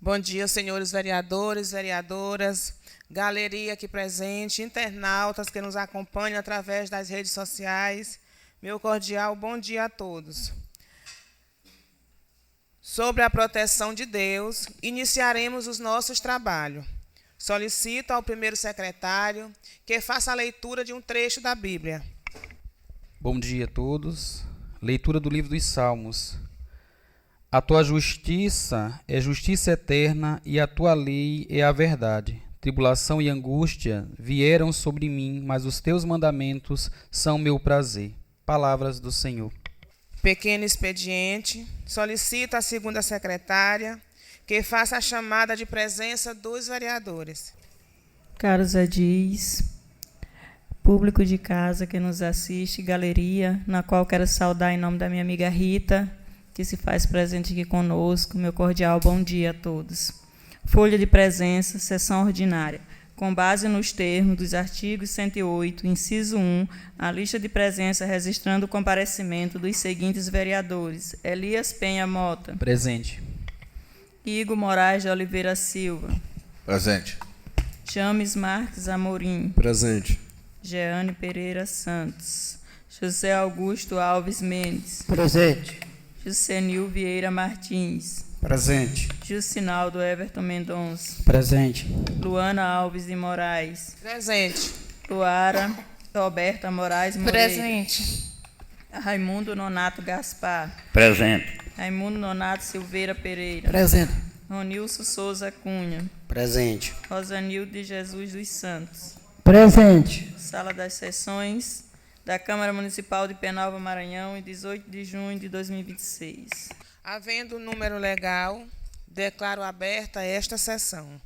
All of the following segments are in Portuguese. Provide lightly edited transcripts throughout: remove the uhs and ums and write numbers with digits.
Bom dia, senhores vereadores, vereadoras, galeria aqui presente, internautas que nos acompanham através das redes sociais. Meu cordial bom dia a todos. Sobre a proteção de Deus, iniciaremos os nossos trabalhos. Solicito ao primeiro secretário que faça a leitura de um trecho da Bíblia. Bom dia a todos. Leitura do livro dos Salmos. A tua justiça é justiça eterna e a tua lei é a verdade. Tribulação e angústia vieram sobre mim, mas os teus mandamentos são meu prazer. Palavras do Senhor. Pequeno expediente, solicito à segunda secretária que faça a chamada de presença dos vereadores. Caros edis, público de casa que nos assiste, galeria, na qual quero saudar em nome da minha amiga Rita, que se faz presente aqui conosco, meu cordial bom dia a todos. Folha de presença, sessão ordinária. Com base nos termos dos artigos 108, inciso 1, a lista de presença registrando o comparecimento dos seguintes vereadores: Elias Penha Mota. Presente. Igor Moraes de Oliveira Silva. Presente. James Marques Amorim. Presente. Jeane Pereira Santos. José Augusto Alves Mendes. Presente. Jusenil Vieira Martins. Presente. Jucinaldo Everton Mendonça. Presente. Luana Alves de Moraes. Presente. Luara Roberta Moraes Moreira. Presente. Raimundo Nonato Gaspar. Presente. Raimundo Nonato Silveira Pereira. Presente. Ronilson Souza Cunha. Presente. Rosanildo de Jesus dos Santos. Presente. Sala das sessões da Câmara Municipal de Penalva, Maranhão, em 18 de junho de 2026. Havendo número legal, declaro aberta esta sessão.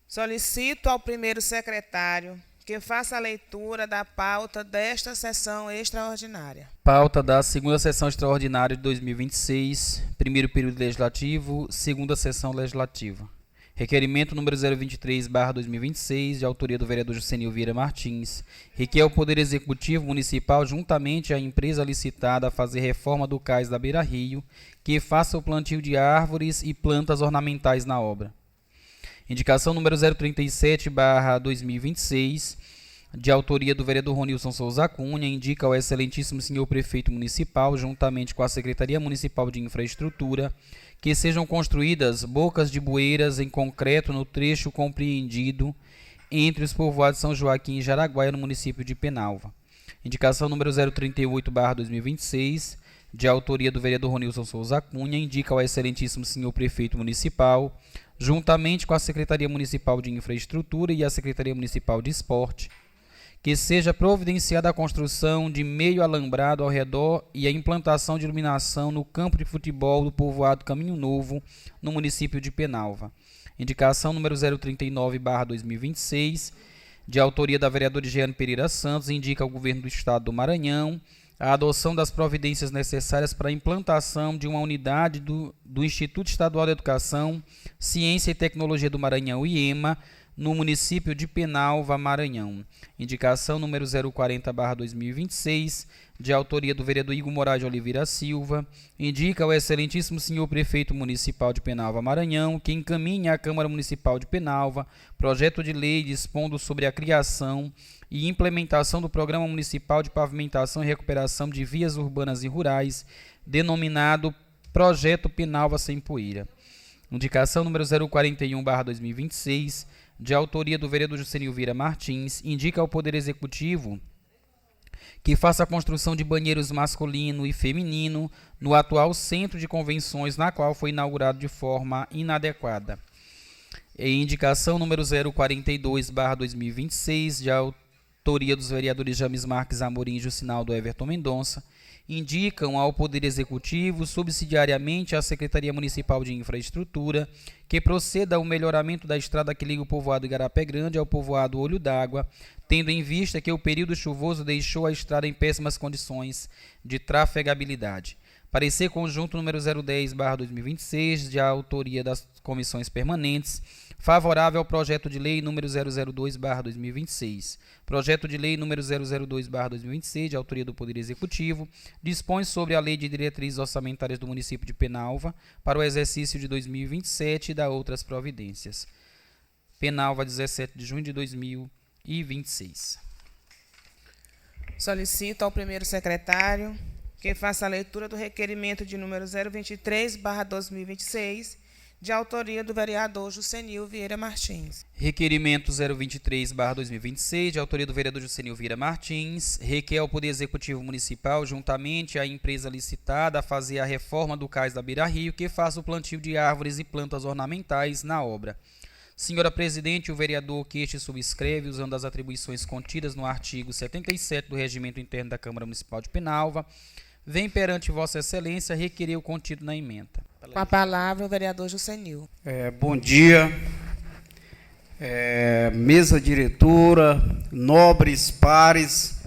Solicito ao primeiro secretário que faça a leitura da pauta desta sessão extraordinária. Pauta da segunda sessão extraordinária de 2026, primeiro período legislativo, segunda sessão legislativa. Requerimento número 023/2026, de autoria do vereador Jusenil Vieira Martins, requer ao Poder Executivo Municipal, juntamente à empresa licitada a fazer reforma do cais da Beira Rio, que faça o plantio de árvores e plantas ornamentais na obra. Indicação número 037/2026, de autoria do vereador Ronilson Souza Cunha, indica ao excelentíssimo senhor prefeito municipal, juntamente com a Secretaria Municipal de Infraestrutura, que sejam construídas bocas de bueiras em concreto no trecho compreendido entre os povoados São Joaquim e Jaraguaia, no município de Penalva. Indicação número 038/2026, de autoria do vereador Ronilson Souza Cunha, indica ao excelentíssimo senhor prefeito municipal, juntamente com a Secretaria Municipal de Infraestrutura e a Secretaria Municipal de Esporte, que seja providenciada a construção de meio alambrado ao redor e a implantação de iluminação no campo de futebol do povoado Caminho Novo, no município de Penalva. Indicação número 039/2026, de autoria da vereadora Jeane Pereira Santos, indica ao governo do estado do Maranhão a adoção das providências necessárias para a implantação de uma unidade do Instituto Estadual de Educação, Ciência e Tecnologia do Maranhão, IEMA, no município de Penalva, Maranhão. Indicação número 040/2026, de autoria do vereador Igor Moraes de Oliveira Silva, indica ao excelentíssimo senhor prefeito municipal de Penalva, Maranhão, que encaminhe à Câmara Municipal de Penalva projeto de lei dispondo sobre a criação e implementação do Programa Municipal de Pavimentação e Recuperação de Vias Urbanas e Rurais, denominado Projeto Penalva Sem Poeira. Indicação número 041/2026, de autoria do vereador Jusenil Vieira Martins, indica ao Poder Executivo que faça a construção de banheiros masculino e feminino no atual centro de convenções, na qual foi inaugurado de forma inadequada. Indicação número 042/2026, de autoria dos vereadores James Marques Amorim e Jucinaldo Everton Mendonça, indicam ao Poder Executivo, subsidiariamente à Secretaria Municipal de Infraestrutura, que proceda ao melhoramento da estrada que liga o povoado Igarapé Grande ao povoado Olho d'Água, tendo em vista que o período chuvoso deixou a estrada em péssimas condições de trafegabilidade. Parecer conjunto número 010/2026, de autoria das comissões permanentes, Favorável ao projeto de lei número 002/2026. Projeto de lei número 002/2026, de autoria do Poder Executivo, dispõe sobre a Lei de Diretrizes Orçamentárias do município de Penalva para o exercício de 2027 e da outras providências. Penalva, 17 de junho de 2026. Solicito ao primeiro secretário que faça a leitura do requerimento de número 023/2026, de autoria do vereador Juscenil Vieira Martins. Requerimento 023/2026, de autoria do vereador Juscenil Vieira Martins, requer ao Poder Executivo Municipal, juntamente à empresa licitada, a fazer a reforma do cais da Beira Rio, que faça o plantio de árvores e plantas ornamentais na obra. Senhora Presidente, o vereador que este subscreve, usando as atribuições contidas no artigo 77 do Regimento Interno da Câmara Municipal de Penalva, vem perante Vossa Excelência requerer o contido na emenda. Com a palavra, o vereador Juscenil. Bom dia, mesa diretora, nobres pares,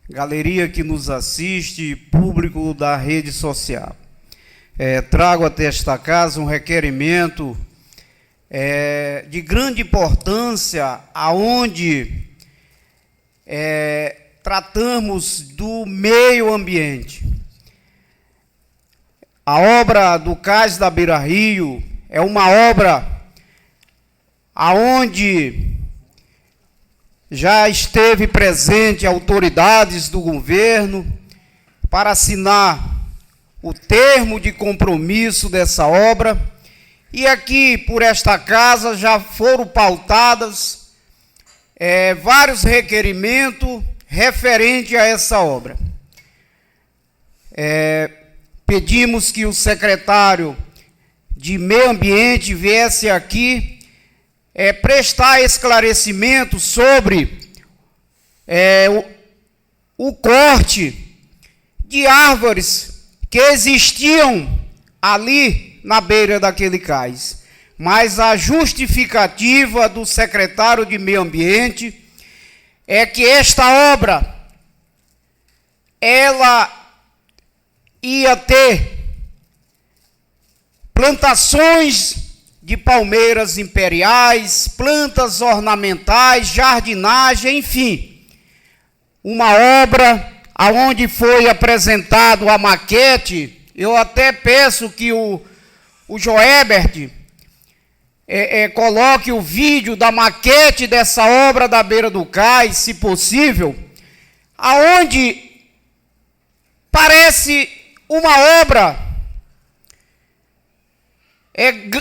galeria que nos assiste, público da rede social. Trago até esta casa um requerimento de grande importância, aonde tratamos do meio ambiente. A obra do Cais da Beira Rio é uma obra aonde já esteve presente autoridades do governo para assinar o termo de compromisso dessa obra, e aqui por esta casa já foram pautadas vários requerimentos referentes a essa obra. Pedimos que o secretário de Meio Ambiente viesse aqui prestar esclarecimento sobre o corte de árvores que existiam ali na beira daquele cais. Mas a justificativa do secretário de Meio Ambiente é que esta obra, ela ia ter plantações de palmeiras imperiais, plantas ornamentais, jardinagem, enfim. Uma obra aonde foi apresentado a maquete. Eu até peço que o Joebert coloque o vídeo da maquete dessa obra da beira do cais, se possível, aonde parece uma obra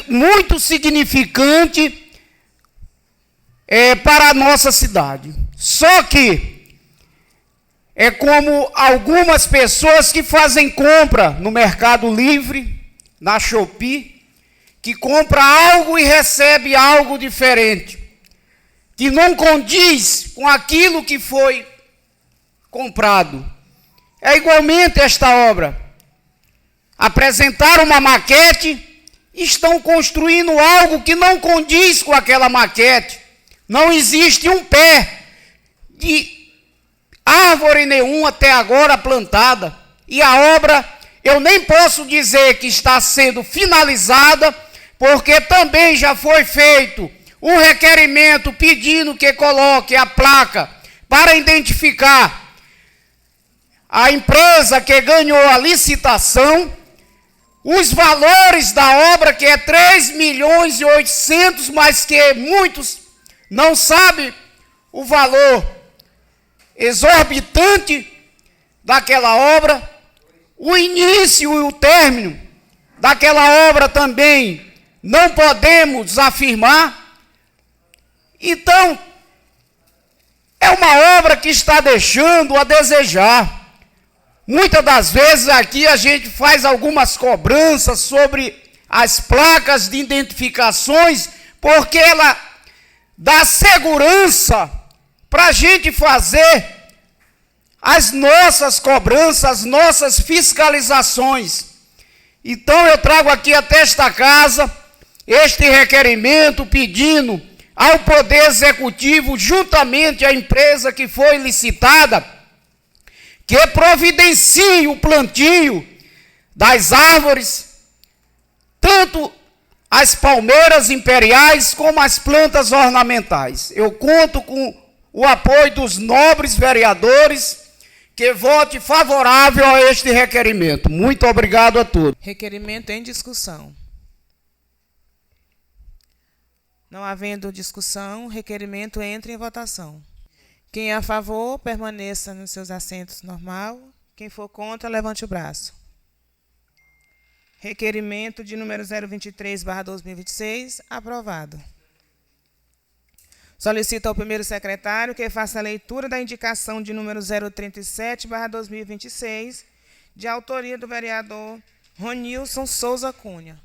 muito significante para a nossa cidade. Só que é como algumas pessoas que fazem compra no Mercado Livre, na Shopee, que compra algo e recebe algo diferente, que não condiz com aquilo que foi comprado. É igualmente esta obra. Apresentaram uma maquete, estão construindo algo que não condiz com aquela maquete. Não existe um pé de árvore nenhuma até agora plantada. E a obra, eu nem posso dizer que está sendo finalizada, porque também já foi feito um requerimento pedindo que coloque a placa para identificar a empresa que ganhou a licitação, os valores da obra, que é 3.800.000, mas que muitos não sabem o valor exorbitante daquela obra, o início e o término daquela obra também não podemos afirmar. Então, é uma obra que está deixando a desejar. Muitas das vezes aqui a gente faz algumas cobranças sobre as placas de identificações, porque ela dá segurança para a gente fazer as nossas cobranças, as nossas fiscalizações. Então eu trago aqui até esta casa este requerimento pedindo ao Poder Executivo, juntamente à empresa que foi licitada, que providencie o plantio das árvores, tanto as palmeiras imperiais como as plantas ornamentais. Eu conto com o apoio dos nobres vereadores que vote favorável a este requerimento. Muito obrigado a todos. Requerimento em discussão. Não havendo discussão, o requerimento entra em votação. Quem é a favor, permaneça nos seus assentos normal. Quem for contra, levante o braço. Requerimento de número 023/2026, aprovado. Solicito ao primeiro secretário que faça a leitura da indicação de número 037/2026, de autoria do vereador Ronilson Souza Cunha.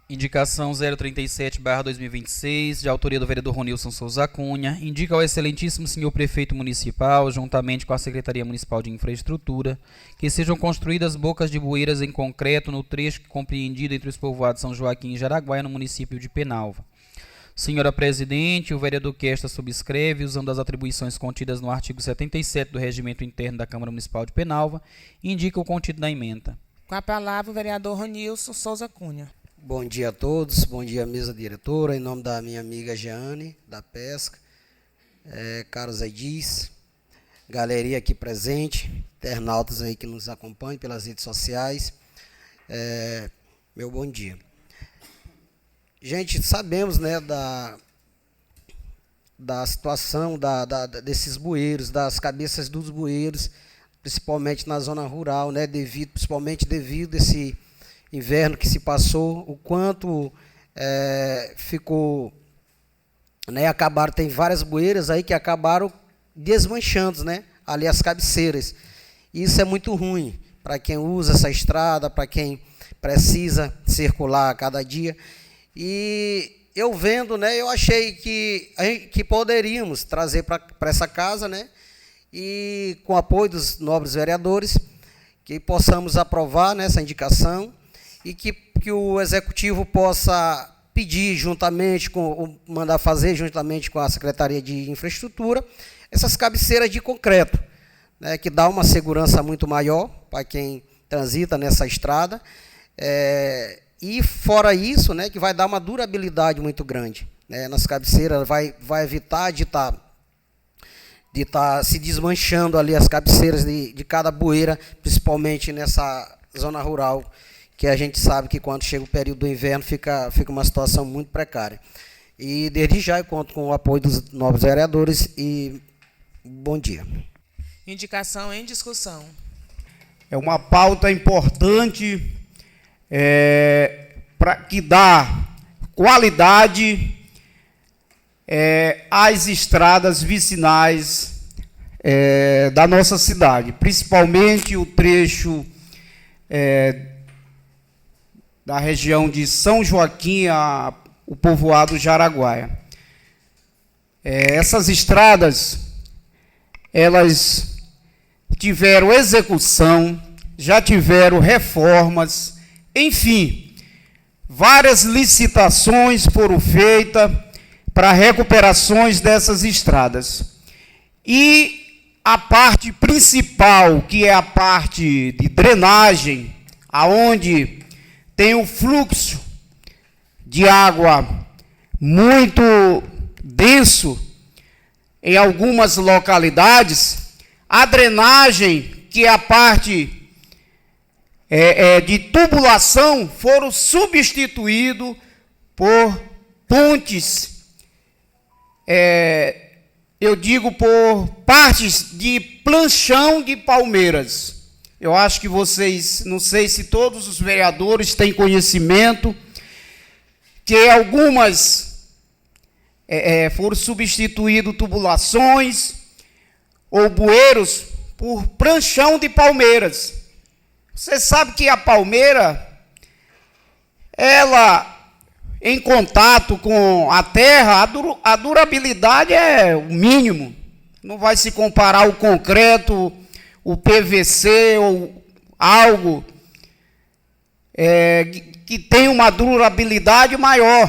Indicação 037/2026, de autoria do vereador Ronilson Souza Cunha, indica ao excelentíssimo senhor prefeito municipal, juntamente com a Secretaria Municipal de Infraestrutura, que sejam construídas bocas de bueiras em concreto no trecho compreendido entre os povoados São Joaquim e Jaraguaia, no município de Penalva. Senhora Presidente, o vereador que esta subscreve, usando as atribuições contidas no artigo 77 do Regimento Interno da Câmara Municipal de Penalva, indica o contido da ementa. Com a palavra, o vereador Ronilson Souza Cunha. Bom dia a todos, bom dia mesa diretora, em nome da minha amiga Jeane, da Pesca, caros Edis, galeria aqui presente, internautas aí que nos acompanham pelas redes sociais, meu bom dia. Gente, sabemos, né, da situação desses bueiros, das cabeças dos bueiros, principalmente na zona rural, né, principalmente devido a esse inverno que se passou, o quanto ficou, né, tem várias bueiras aí que acabaram desmanchando, né, ali as cabeceiras. Isso é muito ruim para quem usa essa estrada, para quem precisa circular a cada dia. E eu vendo, né, eu achei que poderíamos trazer para essa casa, né, e com o apoio dos nobres vereadores, que possamos aprovar, né, essa indicação, e que o executivo possa pedir juntamente mandar fazer juntamente com a Secretaria de Infraestrutura essas cabeceiras de concreto, né, que dá uma segurança muito maior para quem transita nessa estrada, e fora isso, né, que vai dar uma durabilidade muito grande, né, nas cabeceiras, vai evitar de estar se desmanchando ali as cabeceiras de cada bueira, principalmente nessa zona rural, que a gente sabe que quando chega o período do inverno fica uma situação muito precária. E desde já eu conto com o apoio dos novos vereadores e bom dia. Indicação em discussão. É uma pauta importante que dá qualidade às estradas vicinais da nossa cidade, principalmente o trecho da região de São Joaquim o povoado Jaraguaia. Essas estradas, elas tiveram execução, já tiveram reformas, enfim, várias licitações foram feitas para recuperações dessas estradas. E a parte principal, que é a parte de drenagem, aonde tem um fluxo de água muito denso em algumas localidades, a drenagem, que é a parte de tubulação, foram substituídos por pontes, eu digo por partes de planchão de palmeiras. Eu acho que vocês, não sei se todos os vereadores têm conhecimento, que algumas foram substituídas tubulações ou bueiros por planchão de palmeiras. Você sabe que a palmeira, ela, em contato com a terra, a durabilidade é o mínimo. Não vai se comparar ao concreto, o PVC ou algo que tem uma durabilidade maior.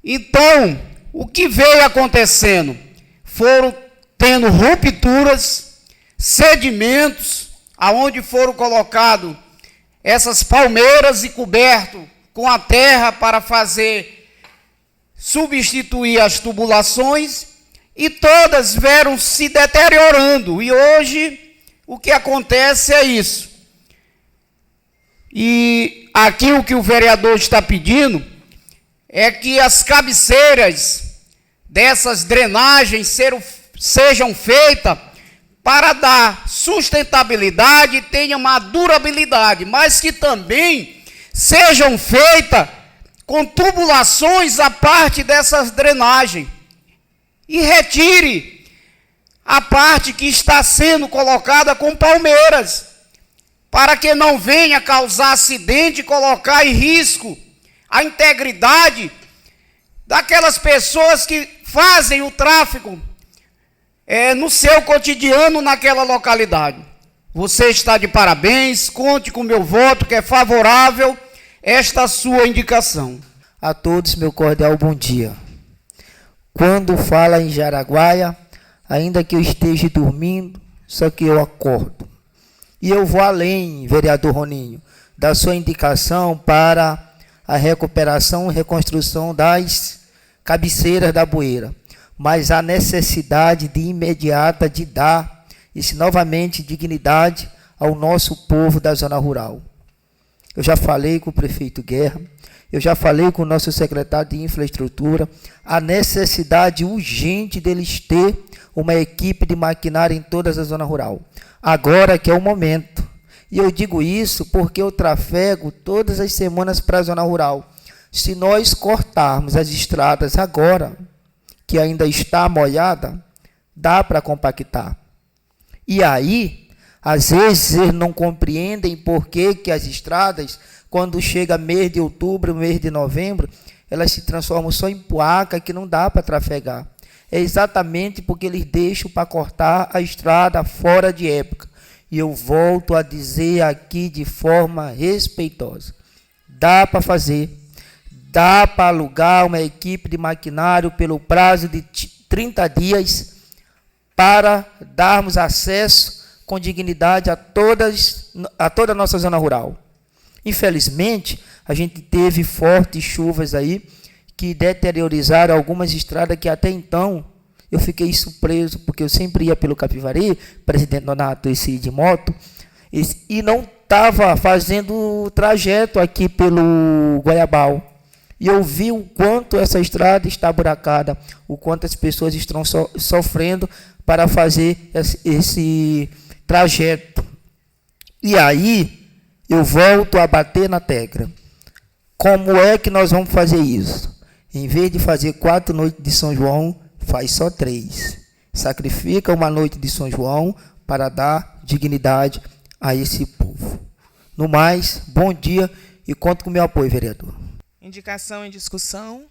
Então, o que veio acontecendo? Foram tendo rupturas, sedimentos, aonde foram colocados essas palmeiras e coberto com a terra para substituir as tubulações, e todas vieram se deteriorando. E hoje o que acontece é isso. E aqui o que o vereador está pedindo é que as cabeceiras dessas drenagens sejam feitas para dar sustentabilidade e tenham uma durabilidade, mas que também sejam feitas com tubulações à parte dessas drenagens. E retire a parte que está sendo colocada com palmeiras, para que não venha causar acidente e colocar em risco a integridade daquelas pessoas que fazem o tráfego no seu cotidiano naquela localidade. Você está de parabéns, conte com o meu voto, que é favorável esta sua indicação. A todos, meu cordial bom dia. Quando fala em Jaraguaia, ainda que eu esteja dormindo, só que eu acordo. E eu vou além, vereador Roninho, da sua indicação para a recuperação e reconstrução das cabeceiras da bueira, mas a necessidade de imediata de dar novamente dignidade ao nosso povo da zona rural. Eu já falei com o prefeito Guerra, eu já falei com o nosso secretário de infraestrutura, a necessidade urgente deles ter uma equipe de maquinário em toda a zona rural. Agora que é o momento. E eu digo isso porque eu trafego todas as semanas para a zona rural. Se nós cortarmos as estradas agora, que ainda está molhada, dá para compactar. E aí, às vezes, eles não compreendem por que as estradas, quando chega mês de outubro, mês de novembro, elas se transformam só em poaca que não dá para trafegar. É exatamente porque eles deixam para cortar a estrada fora de época. E eu volto a dizer aqui de forma respeitosa. Dá para fazer. Dá para alugar uma equipe de maquinário pelo prazo de 30 dias para darmos acesso com dignidade a toda a nossa zona rural. Infelizmente, a gente teve fortes chuvas aí que deteriorizaram algumas estradas que até então eu fiquei surpreso, porque eu sempre ia pelo Capivari, presidente Donato, de moto, e não estava fazendo o trajeto aqui pelo Goiabal. E eu vi o quanto essa estrada está buracada, o quanto as pessoas estão sofrendo para fazer esse trajeto. E aí, eu volto a bater na tecla. Como é que nós vamos fazer isso? Em vez de fazer 4 noites de São João, faz só 3. Sacrifica uma noite de São João para dar dignidade a esse povo. No mais, bom dia e conto com o meu apoio, vereador. Indicação em discussão.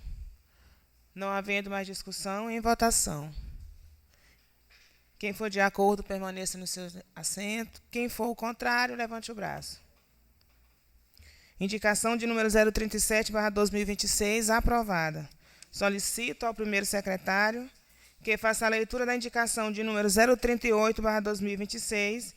Não havendo mais discussão, em votação. Quem for de acordo, permaneça no seu assento. Quem for o contrário, levante o braço. Indicação de número 037/2026, aprovada. Solicito ao primeiro secretário que faça a leitura da indicação de número 038/2026,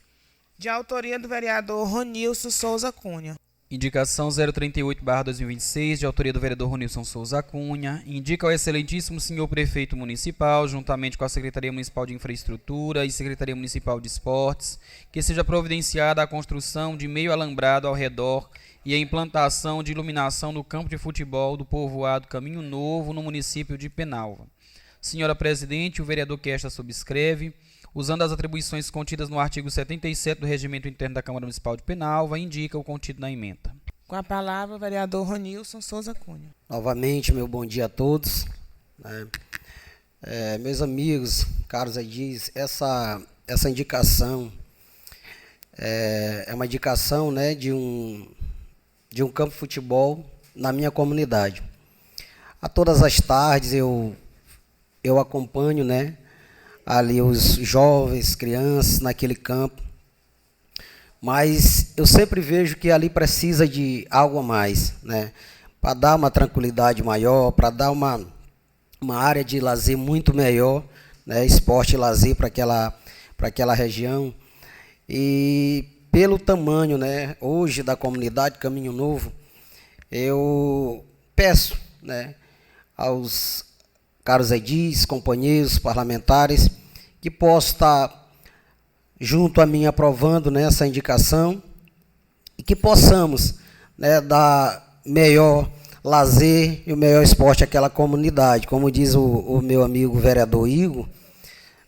de autoria do vereador Ronilson Souza Cunha. Indicação 038/2026, de autoria do vereador Ronilson Souza Cunha, indica ao excelentíssimo senhor prefeito municipal, juntamente com a Secretaria Municipal de Infraestrutura e Secretaria Municipal de Esportes, que seja providenciada a construção de meio alambrado ao redor e a implantação de iluminação no campo de futebol do povoado Caminho Novo, no município de Penalva. Senhora presidente, o vereador que esta subscreve, usando as atribuições contidas no artigo 77 do Regimento Interno da Câmara Municipal de Penalva, indica o contido na ementa. Com a palavra, o vereador Ronilson Souza Cunha. Novamente, meu bom dia a todos. Meus amigos, caros Aidis, essa indicação é uma indicação, né, de um campo de futebol na minha comunidade. A todas as tardes eu acompanho, né, ali os jovens, crianças naquele campo, mas eu sempre vejo que ali precisa de algo a mais, né, para dar uma tranquilidade maior, para dar uma área de lazer muito melhor, né, esporte e lazer para aquela região. E pelo tamanho, né, hoje da comunidade Caminho Novo, eu peço, né, aos caros edis, companheiros parlamentares, que possam estar junto a mim aprovando, né, essa indicação e que possamos, né, dar melhor lazer e o melhor esporte àquela comunidade. Como diz o meu amigo vereador Igor,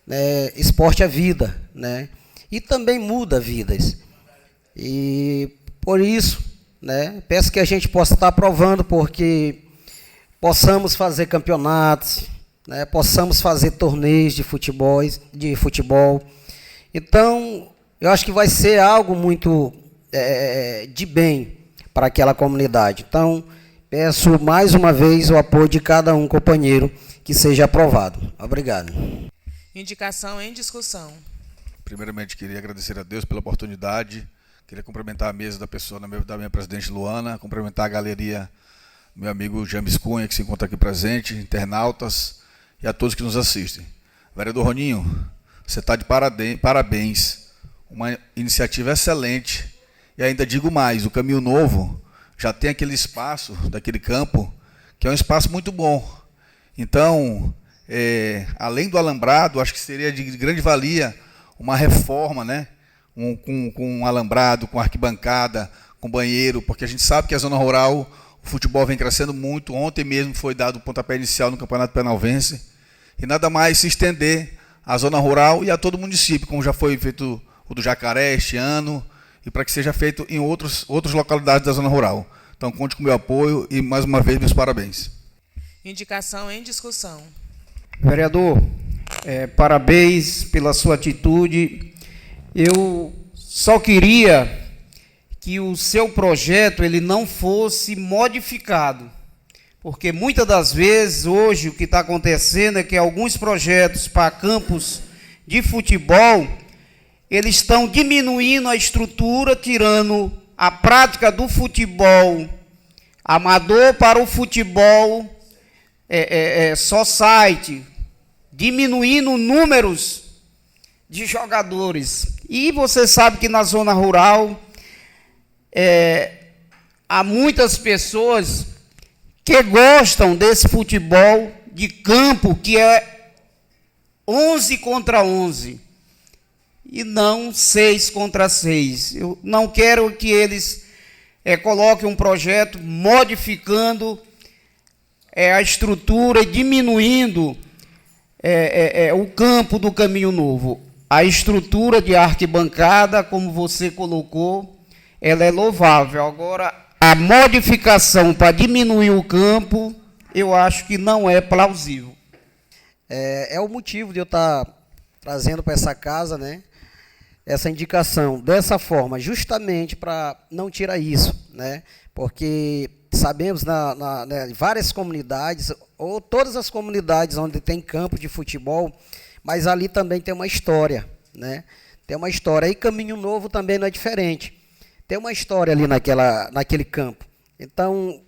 né, esporte é vida, né, e também muda vidas. E por isso, né, peço que a gente possa estar aprovando, porque possamos fazer campeonatos, né, possamos fazer torneios de futebol. Então, eu acho que vai ser algo muito de bem para aquela comunidade. Então, peço mais uma vez o apoio de cada um companheiro que seja aprovado. Obrigado. Indicação em discussão. Primeiramente, queria agradecer a Deus pela oportunidade. Queria cumprimentar a mesa da minha presidente Luana, cumprimentar a galeria, meu amigo James Cunha, que se encontra aqui presente, internautas e a todos que nos assistem. Vereador Roninho, você está de parabéns. Uma iniciativa excelente. E ainda digo mais, o Caminho Novo já tem aquele espaço daquele campo, que é um espaço muito bom. Então, além do alambrado, acho que seria de grande valia uma reforma, né? Com um alambrado, com arquibancada, com banheiro, porque a gente sabe que a zona rural, o futebol vem crescendo muito. Ontem mesmo foi dado o pontapé inicial no Campeonato Penalvense. E nada mais se estender à zona rural e a todo o município, como já foi feito o do Jacaré este ano, e para que seja feito em outras localidades da zona rural. Então, conte com o meu apoio e, mais uma vez, meus parabéns. Indicação em discussão. Vereador, parabéns pela sua atitude. Eu só queria que o seu projeto ele não fosse modificado, porque muitas das vezes, hoje, o que está acontecendo é que alguns projetos para campos de futebol, eles estão diminuindo a estrutura, tirando a prática do futebol amador para o futebol society, diminuindo números de jogadores. E você sabe que na zona rural há muitas pessoas que gostam desse futebol de campo, que é 11 contra 11. E não 6 contra 6. Eu não quero que eles coloquem um projeto modificando a estrutura e diminuindo o campo do Caminho Novo. A estrutura de arquibancada, como você colocou, ela é louvável. Agora, a modificação para diminuir o campo, eu acho que não é plausível. É o motivo de eu estar trazendo para essa casa, né, essa indicação dessa forma, justamente para não tirar isso, né? Porque sabemos né, várias comunidades, ou todas as comunidades onde tem campo de futebol, mas ali também tem uma história, né? Tem uma história. E Caminho Novo também não é diferente. Tem uma história ali naquele campo. Então,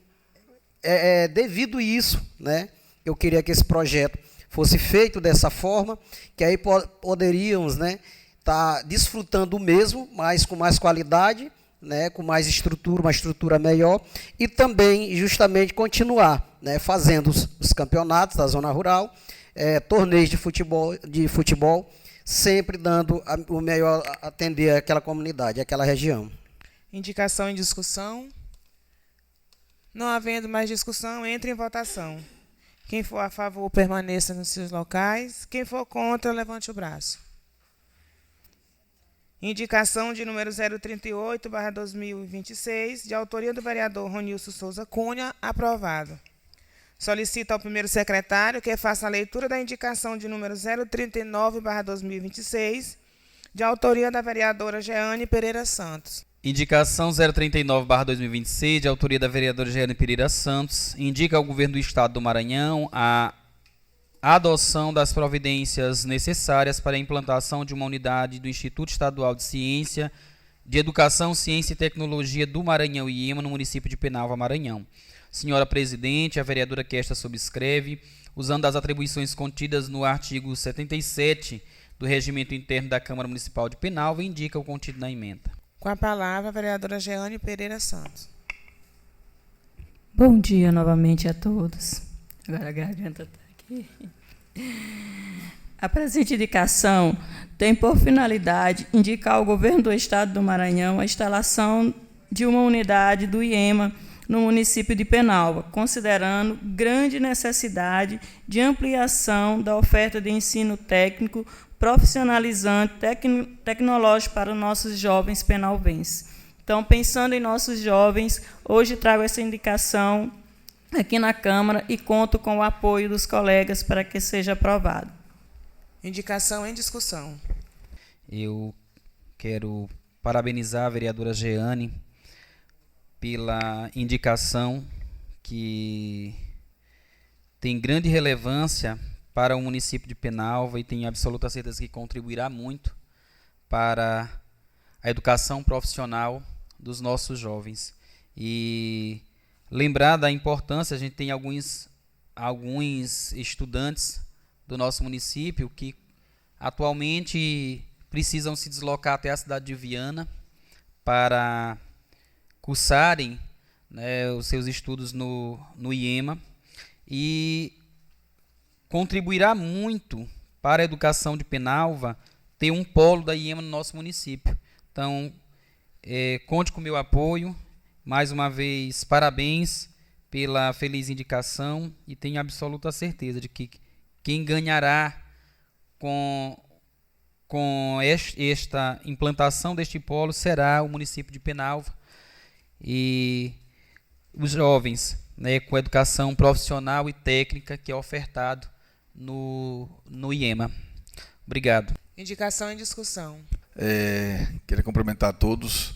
devido a isso, né, eu queria que esse projeto fosse feito dessa forma, que aí poderíamos, né, estar desfrutando o mesmo, mas com mais qualidade, né, com mais estrutura, uma estrutura melhor, e também justamente continuar, né, fazendo os campeonatos da zona rural, torneios de futebol, sempre dando o melhor atender aquela comunidade, aquela região. Indicação em discussão. Não havendo mais discussão, entre em votação. Quem for a favor, permaneça nos seus locais. Quem for contra, levante o braço. Indicação de número 038/2026, de autoria do vereador Ronilson Souza Cunha, aprovado. Solicito ao primeiro secretário que faça a leitura da indicação de número 039/2026, de autoria da vereadora Jeane Pereira Santos. Indicação 039/2026, de autoria da vereadora Jeane Pereira Santos, indica ao governo do Estado do Maranhão a adoção das providências necessárias para a implantação de uma unidade do Instituto Estadual de Ciência, de Educação, Ciência e Tecnologia do Maranhão e IEMA, no município de Penalva, Maranhão. Senhora Presidente, a vereadora que esta subscreve, usando as atribuições contidas no artigo 77 do Regimento Interno da Câmara Municipal de Penalva, indica o contido na emenda. Com a palavra, a vereadora Jeane Pereira Santos. Bom dia novamente a todos. Agora a garganta está aqui. A presente indicação tem por finalidade indicar ao Governo do Estado do Maranhão a instalação de uma unidade do IEMA no município de Penalva, considerando grande necessidade de ampliação da oferta de ensino técnico, profissionalizante, tecnológico para os nossos jovens penalvenses. Então, pensando em nossos jovens, hoje trago essa indicação aqui na Câmara e conto com o apoio dos colegas para que seja aprovado. Indicação em discussão. Eu quero parabenizar a vereadora Jeane pela indicação que tem grande relevância para o município de Penalva e tenho absoluta certeza que contribuirá muito para a educação profissional dos nossos jovens. E lembrar da importância, a gente tem alguns estudantes do nosso município que atualmente precisam se deslocar até a cidade de Viana para cursarem, né, os seus estudos no IEMA, e contribuirá muito para a educação de Penalva ter um polo da IEMA no nosso município. Então, conte com o meu apoio. Mais uma vez, parabéns pela feliz indicação e tenho absoluta certeza de que quem ganhará com esta implantação deste polo será o município de Penalva e os jovens, né, com educação profissional e técnica que é ofertado no IEMA. Obrigado. Indicação em discussão. Queria cumprimentar a todos,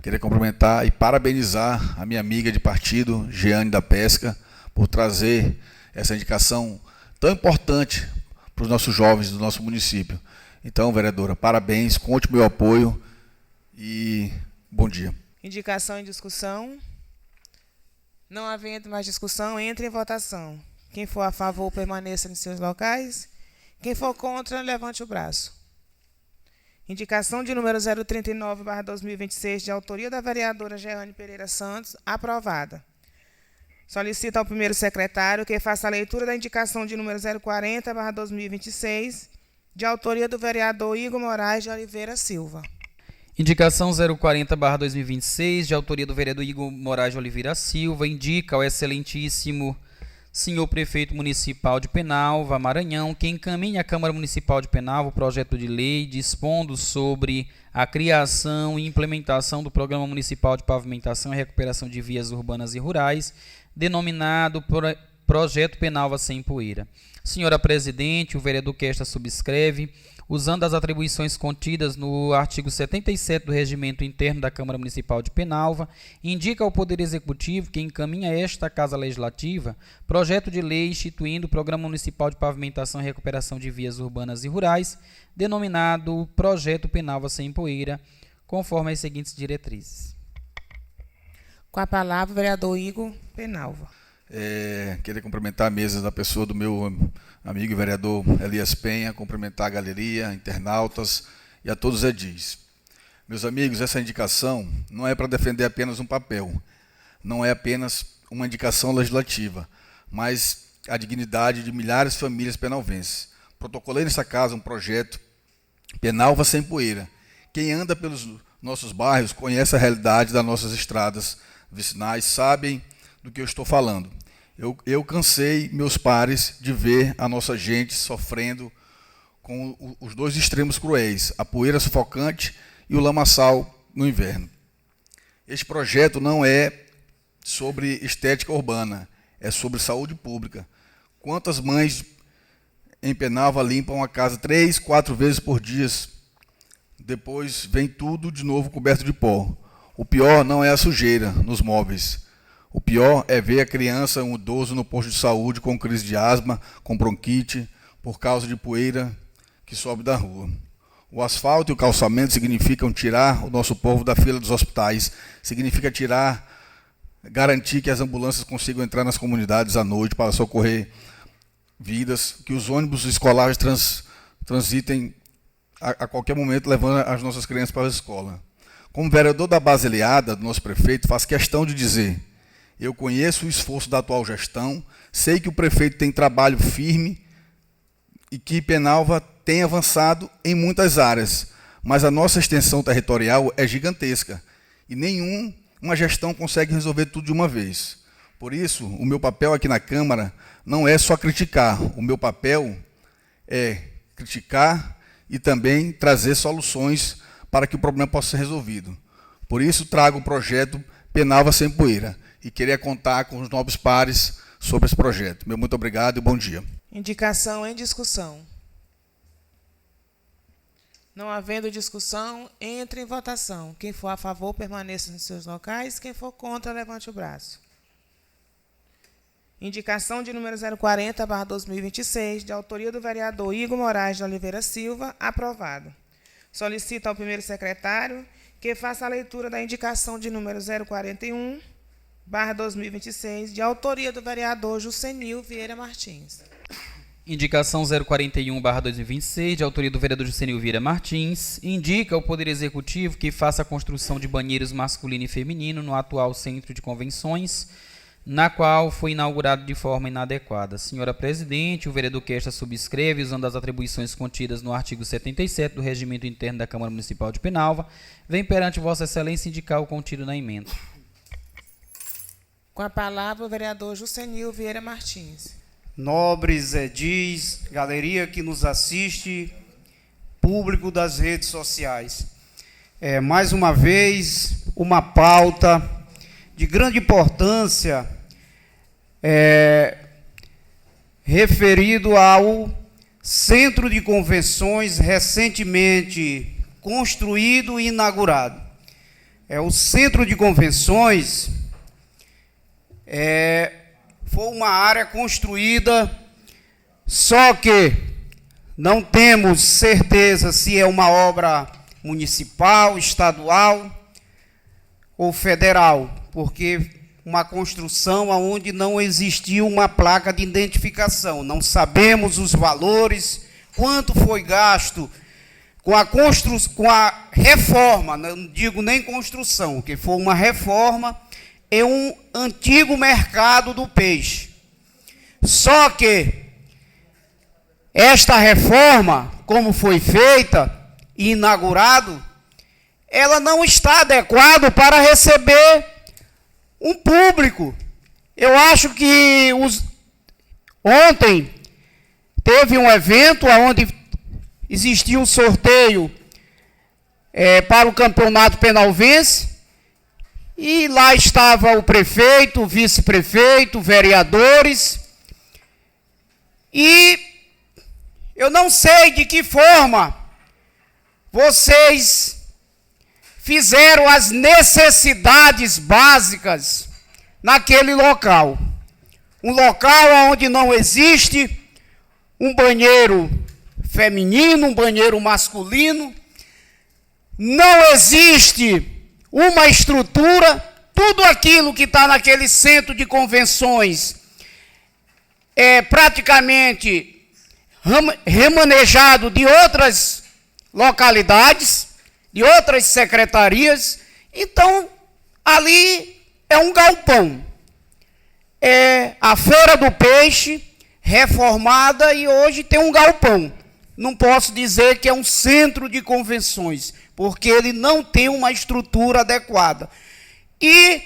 queria cumprimentar e parabenizar a minha amiga de partido, Jeane da Pesca, por trazer essa indicação tão importante para os nossos jovens do nosso município. Então, vereadora, parabéns, conte com o meu apoio e bom dia. Indicação em discussão. Não havendo mais discussão, entre em votação. Quem for a favor, permaneça em seus locais. Quem for contra, levante o braço. Indicação de número 039/2026, de autoria da vereadora Jeane Pereira Santos, aprovada. Solicito ao primeiro secretário que faça a leitura da indicação de número 040/2026, de autoria do vereador Igor Moraes de Oliveira Silva. Indicação 040/2026, de autoria do vereador Igor Moraes de Oliveira Silva, indica ao excelentíssimo senhor prefeito municipal de Penalva, Maranhão, que encaminha à Câmara Municipal de Penalva o projeto de lei dispondo sobre a criação e implementação do Programa Municipal de Pavimentação e Recuperação de Vias Urbanas e Rurais, denominado Projeto Penalva Sem Poeira. Senhora Presidente, o vereador que esta subscreve, usando as atribuições contidas no artigo 77 do Regimento Interno da Câmara Municipal de Penalva, indica ao Poder Executivo que encaminha a esta Casa Legislativa projeto de lei instituindo o Programa Municipal de Pavimentação e Recuperação de Vias Urbanas e Rurais, denominado Projeto Penalva Sem Poeira, conforme as seguintes diretrizes. Com a palavra, o vereador Igor Penalva. Queria cumprimentar a mesa da pessoa do meu amigo e vereador Elias Penha, cumprimentar a galeria, internautas e a todos os edis. Meus amigos, essa indicação não é para defender apenas um papel, não é apenas uma indicação legislativa, mas a dignidade de milhares de famílias penalvenses. Protocolei nessa casa um projeto Penalva Sem Poeira. Quem anda pelos nossos bairros conhece a realidade das nossas estradas vicinais, sabem do que eu estou falando. Eu cansei meus pares de ver a nossa gente sofrendo com os dois extremos cruéis, a poeira sufocante e o lamaçal no inverno. Este projeto não é sobre estética urbana, é sobre saúde pública. Quantas mães em Penalva limpam a casa 3, 4 vezes por dia, depois vem tudo de novo coberto de pó. O pior não é a sujeira nos móveis. O pior é ver a criança, um idoso no posto de saúde com crise de asma, com bronquite, por causa de poeira que sobe da rua. O asfalto e o calçamento significam tirar o nosso povo da fila dos hospitais, significa garantir que as ambulâncias consigam entrar nas comunidades à noite para socorrer vidas, que os ônibus escolares transitem a qualquer momento levando as nossas crianças para a escola. Como vereador da base aliada do nosso prefeito, faço questão de dizer, Eu conheço o esforço da atual gestão, sei que o prefeito tem trabalho firme e que Penalva tem avançado em muitas áreas, mas a nossa extensão territorial é gigantesca e nenhuma gestão consegue resolver tudo de uma vez. Por isso, o meu papel aqui na Câmara não é só criticar, o meu papel é criticar e também trazer soluções para que o problema possa ser resolvido. Por isso, trago o projeto Penalva Sem Poeira e queria contar com os nobres pares sobre esse projeto. Meu muito obrigado e bom dia. Indicação em discussão. Não havendo discussão, entre em votação. Quem for a favor, permaneça nos seus locais. Quem for contra, levante o braço. Indicação de número 040/2026, de autoria do vereador Igor Moraes de Oliveira Silva, aprovado. Solicito ao primeiro secretário que faça a leitura da indicação de número 041/2026, de autoria do vereador Jucenil Vieira Martins. Indicação 041/2026, de autoria do vereador Jucenil Vieira Martins, indica ao Poder Executivo que faça a construção de banheiros masculino e feminino no atual Centro de Convenções, na qual foi inaugurado de forma inadequada. Senhora Presidente, o vereador que esta subscreve, usando as atribuições contidas no artigo 77 do Regimento Interno da Câmara Municipal de Penalva, vem perante Vossa Excelência indicar o contido na emenda. Com a palavra, o vereador Jucenil Vieira Martins. Nobres edis, galeria que nos assiste, público das redes sociais. Mais uma vez, uma pauta de grande importância referido ao Centro de Convenções recentemente construído e inaugurado. O Centro de Convenções foi uma área construída, só que não temos certeza se é uma obra municipal, estadual ou federal, porque uma construção onde não existiu uma placa de identificação. Não sabemos os valores, quanto foi gasto com a reforma, não digo nem construção, que foi uma reforma em um antigo mercado do peixe. Só que esta reforma, como foi feita e inaugurado, ela não está adequada para receber um público. Eu acho que ontem teve um evento onde existiu um sorteio para o campeonato penalvense, e lá estava o prefeito, o vice-prefeito, vereadores, e eu não sei de que forma vocês fizeram as necessidades básicas naquele local. Um local onde não existe um banheiro feminino, um banheiro masculino, não existe uma estrutura, tudo aquilo que está naquele centro de convenções é praticamente remanejado de outras localidades, de outras secretarias. Então, ali é um galpão. É a Feira do Peixe reformada e hoje tem um galpão. Não posso dizer que é um centro de convenções, porque ele não tem uma estrutura adequada. E,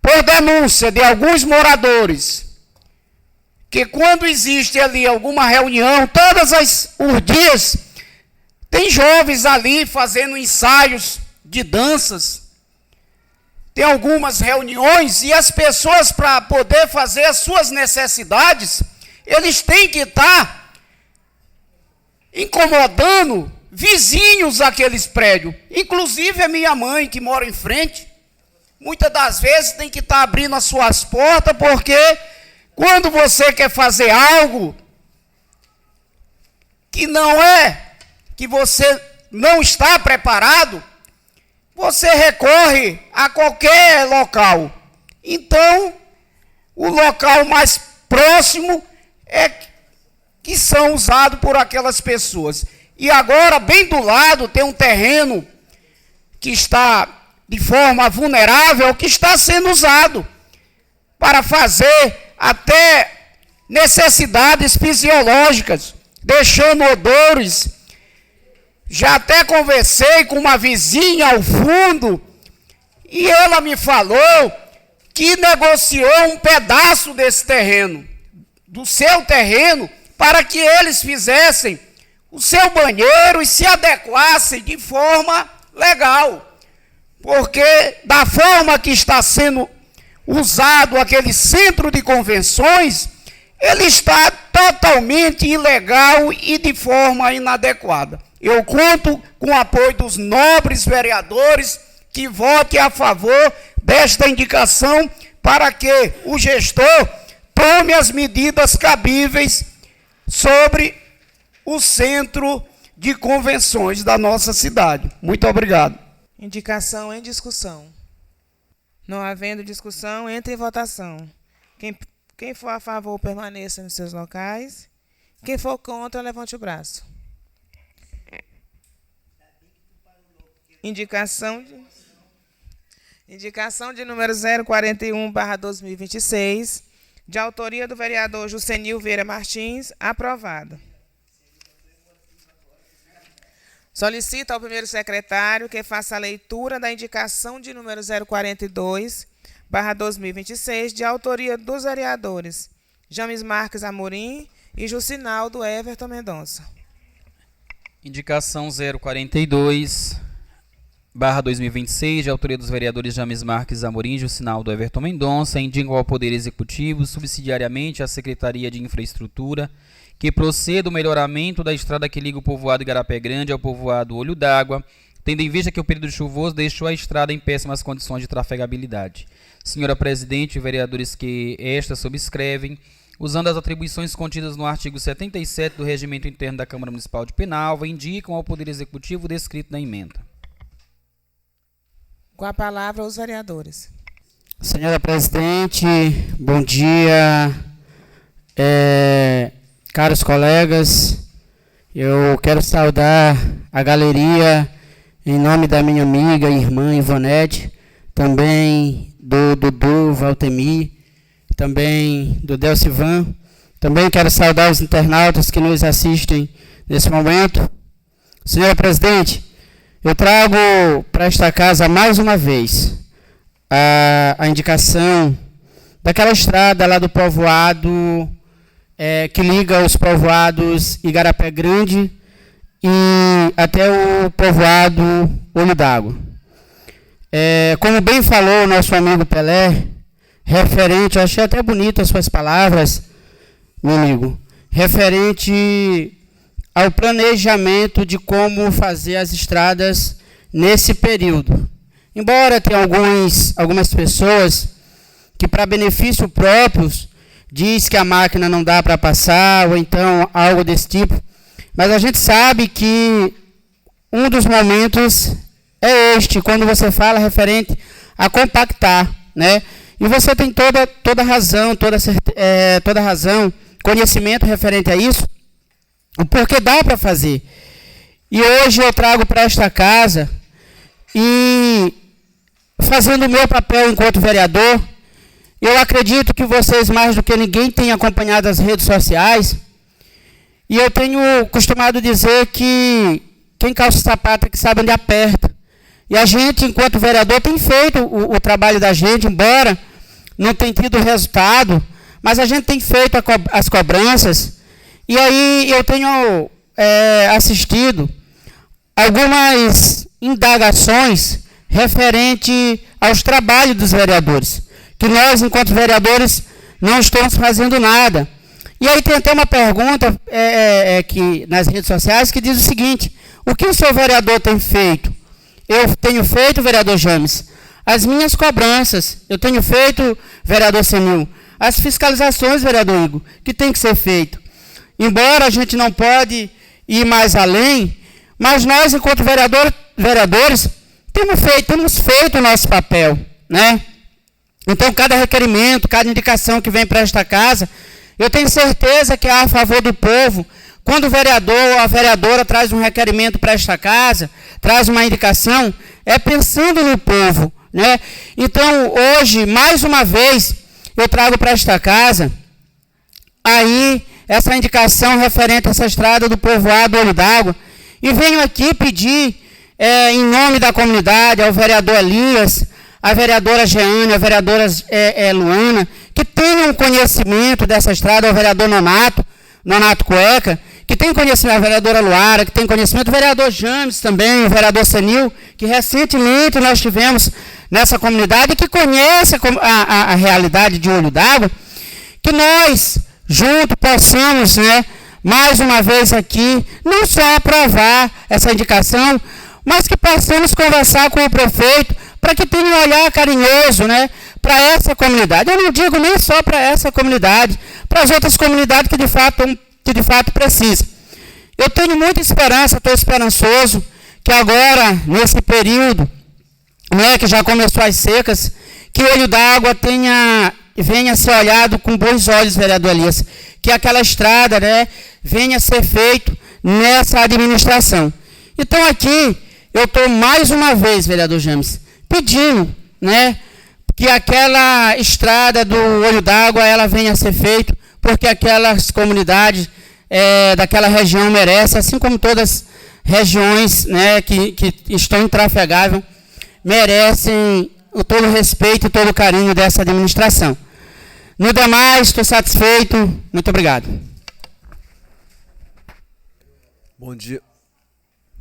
por denúncia de alguns moradores, que quando existe ali alguma reunião, todos os dias, tem jovens ali fazendo ensaios de danças, tem algumas reuniões, e as pessoas, para poder fazer as suas necessidades, eles têm que estar incomodando vizinhos daqueles prédios, inclusive a minha mãe, que mora em frente, muitas das vezes tem que estar abrindo as suas portas, porque quando você quer fazer algo que não é, que você não está preparado, você recorre a qualquer local. Então, o local mais próximo é que são usados por aquelas pessoas. E agora, bem do lado, tem um terreno que está de forma vulnerável, que está sendo usado para fazer até necessidades fisiológicas, deixando odores. Já até conversei com uma vizinha ao fundo e ela me falou que negociou um pedaço desse terreno, do seu terreno, para que eles fizessem o seu banheiro e se adequassem de forma legal. Porque da forma que está sendo usado aquele centro de convenções, ele está totalmente ilegal e de forma inadequada. Eu conto com o apoio dos nobres vereadores que votem a favor desta indicação para que o gestor tome as medidas cabíveis sobre o centro de convenções da nossa cidade. Muito obrigado. Indicação em discussão. Não havendo discussão, entre em votação. Quem for a favor, permaneça nos seus locais. Quem for contra, levante o braço. Indicação de número 041/2026, de autoria do vereador Jusenil Vieira Martins, aprovada. Solicito ao primeiro secretário que faça a leitura da indicação de número 042/2026, de autoria dos vereadores James Marques Amorim e Jucinaldo Everton Mendonça. Indicação 042/2026, de autoria dos vereadores James Marques Amorim e Jucinaldo Everton Mendonça, indicam ao Poder Executivo, subsidiariamente à Secretaria de Infraestrutura, que proceda o melhoramento da estrada que liga o povoado Igarapé Grande ao povoado Olho d'Água, tendo em vista que o período chuvoso deixou a estrada em péssimas condições de trafegabilidade. Senhora Presidente e vereadores que esta subscrevem, usando as atribuições contidas no artigo 77 do Regimento Interno da Câmara Municipal de Penalva, indicam ao Poder Executivo o descrito na emenda. Com a palavra, os vereadores. Senhora Presidente, bom dia. Caros colegas, eu quero saudar a galeria em nome da minha amiga e irmã Ivonete, também do Dudu Valtemir, também do Delcivan. Também quero saudar os internautas que nos assistem nesse momento. Senhora Presidente, eu trago para esta casa mais uma vez a indicação daquela estrada lá do povoado que liga os povoados Igarapé Grande e até o povoado Olho d'Água. Como bem falou o nosso amigo Pelé, referente, eu achei até bonito as suas palavras, meu amigo, referente ao planejamento de como fazer as estradas nesse período. Embora tenha algumas pessoas que, para benefício próprios, diz que a máquina não dá para passar, ou então algo desse tipo, mas a gente sabe que um dos momentos é este, quando você fala referente a compactar, né? E você tem toda razão, toda razão, conhecimento referente a isso, porque dá para fazer. E hoje eu trago para esta casa, e fazendo o meu papel enquanto vereador, eu acredito que vocês, mais do que ninguém, têm acompanhado as redes sociais, e eu tenho costumado dizer que quem calça sapato é que sabe onde aperta. E a gente, enquanto vereador, tem feito o trabalho da gente, embora não tenha tido resultado, mas a gente tem feito as cobranças, e aí eu tenho assistido algumas indagações referente aos trabalhos dos vereadores, que nós, enquanto vereadores, não estamos fazendo nada. E aí tem até uma pergunta que, nas redes sociais, que diz o seguinte: o que o seu vereador tem feito? Eu tenho feito, vereador James, as minhas cobranças. Eu tenho feito, vereador Senil, as fiscalizações, vereador Igor, que tem que ser feito. Embora a gente não pode ir mais além, mas nós, enquanto vereadores, temos feito o nosso papel, né? Então, cada requerimento, cada indicação que vem para esta casa, eu tenho certeza que é a favor do povo. Quando o vereador ou a vereadora traz um requerimento para esta casa, traz uma indicação, pensando no povo, né? Então, hoje, mais uma vez, eu trago para esta casa aí essa indicação referente a essa estrada do povoado Olho d'Água, e venho aqui pedir, em nome da comunidade, ao vereador Elias, à vereadora Jeane, à vereadora Luana, que tenham conhecimento dessa estrada, ao vereador Nonato Cueca, que tem conhecimento, a vereadora Luara, que tem conhecimento, o vereador James também, o vereador Senil, que recentemente nós tivemos nessa comunidade, que conhece a realidade de Olho d'Água, que nós, juntos, possamos, né, mais uma vez aqui, não só aprovar essa indicação, mas que possamos conversar com o prefeito, para que tenha um olhar carinhoso, né, para essa comunidade. Eu não digo nem só para essa comunidade, para as outras comunidades que de fato precisam. Eu tenho muita esperança, estou esperançoso, que agora, nesse período, né, que já começou as secas, que o Olho d'Água venha a ser olhado com bons olhos, vereador Elias, que aquela estrada, né, venha a ser feito nessa administração. Então aqui, eu estou mais uma vez, vereador James, pedindo, né, que aquela estrada do Olho d'Água ela venha a ser feita, porque aquelas comunidades daquela região merecem, assim como todas as regiões, né, que estão intrafegáveis, merecem todo o respeito e todo o carinho dessa administração. No demais, estou satisfeito. Muito obrigado. Bom dia.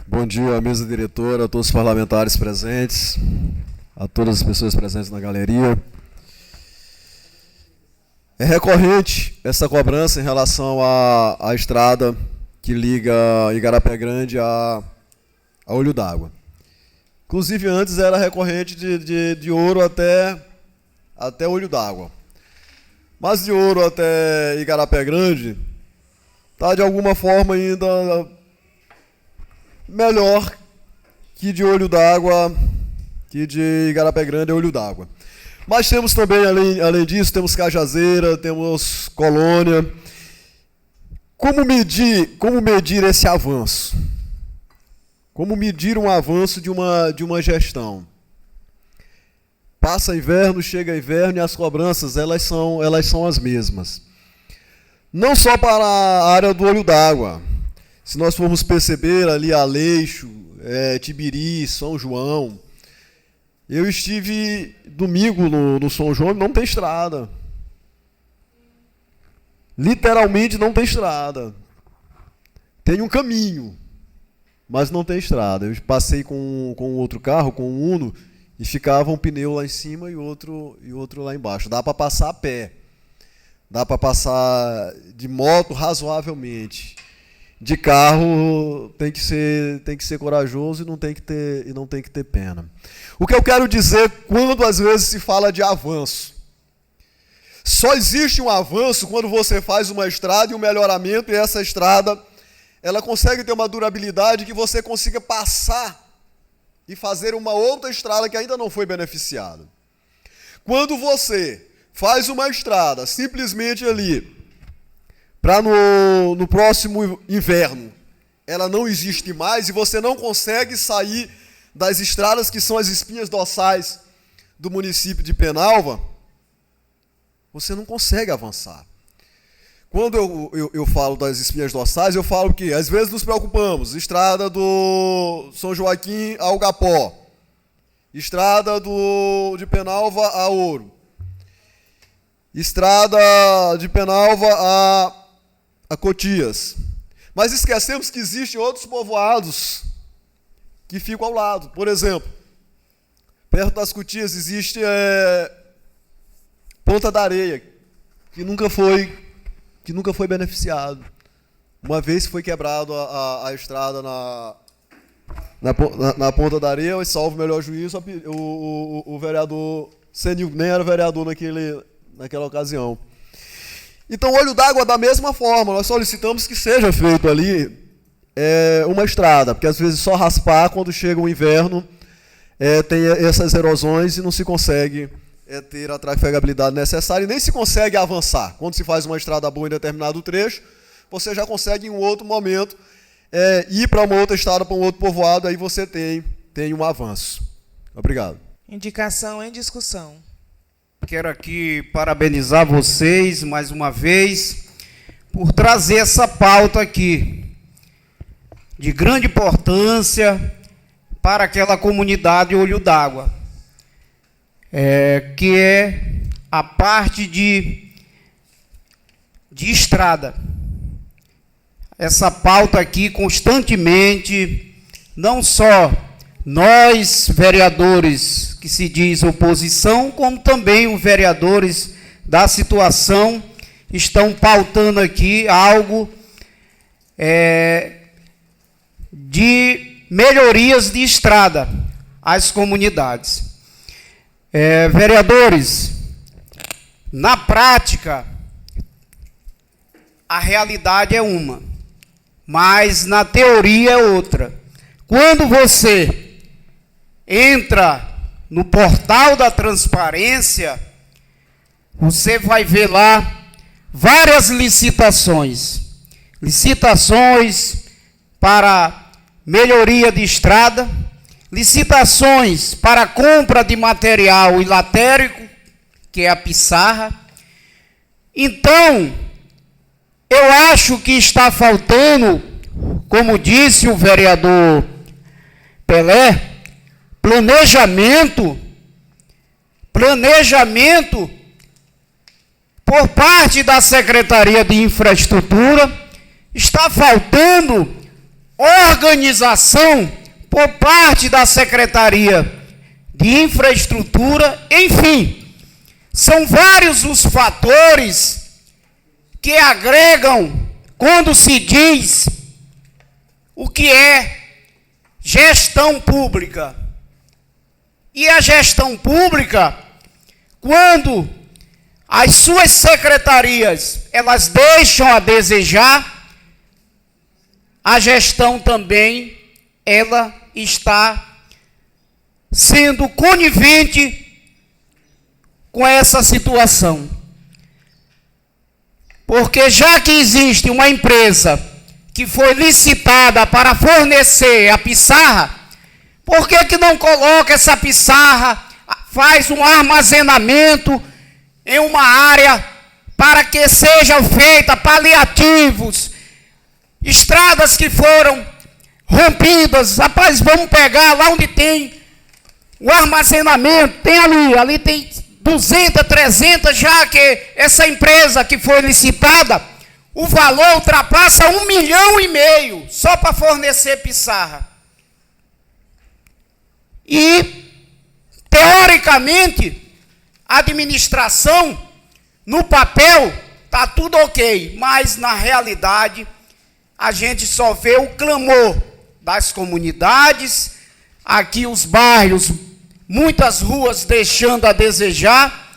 Bom dia à mesa diretora, a todos os parlamentares presentes, a todas as pessoas presentes na galeria. É recorrente essa cobrança em relação à estrada que liga Igarapé Grande a Olho d'Água. Inclusive, antes era recorrente de Ouro até Olho d'Água. Mas de Ouro até Igarapé Grande está, de alguma forma, ainda melhor que de Olho d'Água, que de Igarapé Grande a Olho d'Água. Mas temos também, além disso, temos Cajazeira, temos Colônia. Como medir esse avanço? Como medir um avanço de uma gestão? Passa inverno, chega inverno e as cobranças elas são as mesmas. Não só para a área do Olho d'Água. Se nós formos perceber ali Aleixo, Tibiri, São João. Eu estive domingo no São João e não tem estrada. Literalmente não tem estrada. Tem um caminho, mas não tem estrada. Eu passei com outro carro, com um Uno, e ficava um pneu lá em cima e outro lá embaixo. Dá para passar a pé. Dá para passar de moto razoavelmente. De carro tem que ser corajoso e não tem que ter pena. O que eu quero dizer quando às vezes se fala de avanço? Só existe um avanço quando você faz uma estrada e um melhoramento, e essa estrada ela consegue ter uma durabilidade que você consiga passar e fazer uma outra estrada que ainda não foi beneficiada. Quando você faz uma estrada simplesmente ali para no próximo inverno ela não existe mais e você não consegue sair das estradas que são as espinhas dorsais do município de Penalva, você não consegue avançar. Quando eu falo das espinhas dorsais, eu falo que às vezes nos preocupamos, estrada do São Joaquim a Algapó, estrada de Penalva a Ouro, estrada de Penalva a Cotias. Mas esquecemos que existem outros povoados que ficam ao lado. Por exemplo, perto das Cotias existe Ponta da Areia, que nunca foi beneficiado. Uma vez foi quebrado a estrada na Ponta da Areia, e salvo o melhor juízo, o vereador Senil nem era vereador naquela ocasião. Então, Olho d'Água, da mesma forma, nós solicitamos que seja feito ali uma estrada, porque às vezes só raspar, quando chega o inverno, tem essas erosões e não se consegue ter a trafegabilidade necessária e nem se consegue avançar. Quando se faz uma estrada boa em determinado trecho, você já consegue em um outro momento ir para uma outra estrada, para um outro povoado, aí você tem um avanço. Obrigado. Indicação em discussão. Quero aqui parabenizar vocês mais uma vez por trazer essa pauta aqui de grande importância para aquela comunidade Olho d'Água, que é a parte de estrada. Essa pauta aqui constantemente, não só nós, vereadores que se diz oposição, como também os vereadores da situação, estão pautando aqui algo de melhorias de estrada às comunidades. Vereadores, na prática, a realidade é uma, mas na teoria é outra. Quando você entra no portal da transparência, você vai ver lá várias licitações. Licitações para melhoria de estrada, licitações para compra de material ilatérico, que é a pissarra. Então, eu acho que está faltando, como disse o vereador Pelé, planejamento por parte da Secretaria de Infraestrutura, está faltando organização por parte da Secretaria de Infraestrutura, enfim, são vários os fatores que agregam quando se diz o que é gestão pública. E a gestão pública, quando as suas secretarias, elas deixam a desejar, a gestão também, ela está sendo conivente com essa situação. Porque já que existe uma empresa que foi licitada para fornecer a pissarra, por que não coloca essa pissarra, faz um armazenamento em uma área para que sejam feitos paliativos, estradas que foram rompidas? Rapaz, vamos pegar lá onde tem o armazenamento, tem ali tem 200, 300, já que essa empresa que foi licitada, o valor ultrapassa 1,5 milhão só para fornecer pissarra. E, teoricamente, a administração, no papel, está tudo ok, mas na realidade, a gente só vê o clamor das comunidades, aqui os bairros, muitas ruas deixando a desejar.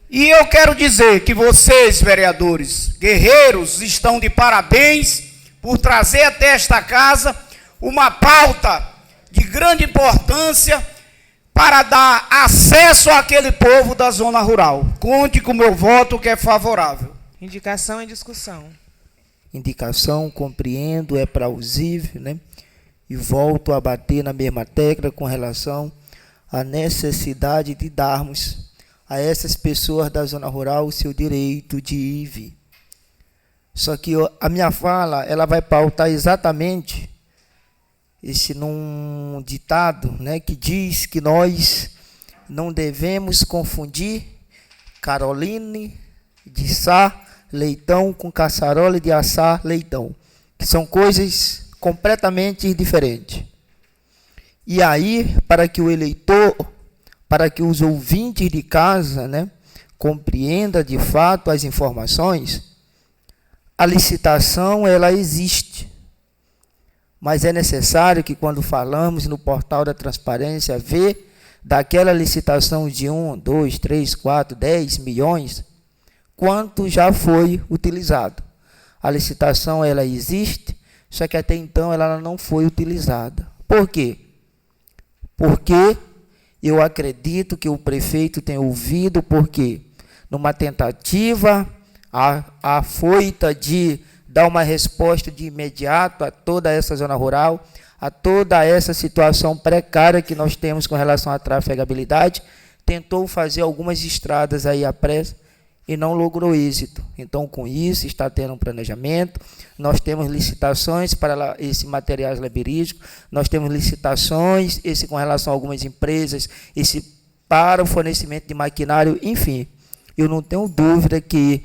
E eu quero dizer que vocês, vereadores, guerreiros, estão de parabéns por trazer até esta casa uma pauta de grande importância para dar acesso àquele povo da zona rural. Conte com o meu voto, que é favorável. Indicação em discussão. Indicação, compreendo, é plausível, né? E volto a bater na mesma tecla com relação à necessidade de darmos a essas pessoas da zona rural o seu direito de ir e vir. Só que a minha fala, ela vai pautar exatamente num ditado, né, que diz que nós não devemos confundir Caroline de Sá leitão com caçarola de assar leitão, que são coisas completamente diferentes. E aí, para que o eleitor, para que os ouvintes de casa, né, compreendam de fato as informações, a licitação ela existe. Mas é necessário que, quando falamos no portal da transparência, ver daquela licitação de 1, 2, 3, 4, 10 milhões, quanto já foi utilizado. A licitação ela existe, só que até então ela não foi utilizada. Por quê? Porque eu acredito que o prefeito tem ouvido, porque numa tentativa afoita de dar uma resposta de imediato a toda essa zona rural, a toda essa situação precária que nós temos com relação à trafegabilidade, tentou fazer algumas estradas aí à pressa e não logrou êxito. Então, com isso, está tendo um planejamento, nós temos licitações para esse materiais laberísticos, nós temos licitações com relação a algumas empresas, para o fornecimento de maquinário, enfim. Eu não tenho dúvida que,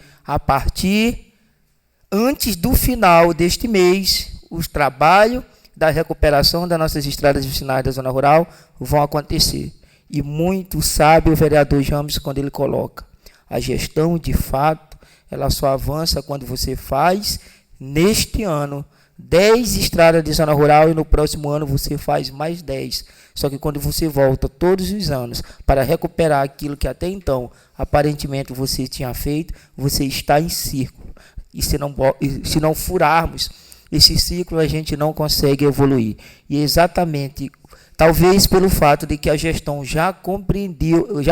antes do final deste mês, os trabalhos da recuperação das nossas estradas vicinais da zona rural vão acontecer. E muito sabe o vereador James quando ele coloca: a gestão, de fato, ela só avança quando você faz, neste ano, 10 estradas de zona rural e no próximo ano você faz mais 10. Só que quando você volta todos os anos para recuperar aquilo que até então, aparentemente, você tinha feito, você está em círculo. E se não furarmos esse ciclo, a gente não consegue evoluir. E exatamente, talvez pelo fato de que a gestão já compreendeu,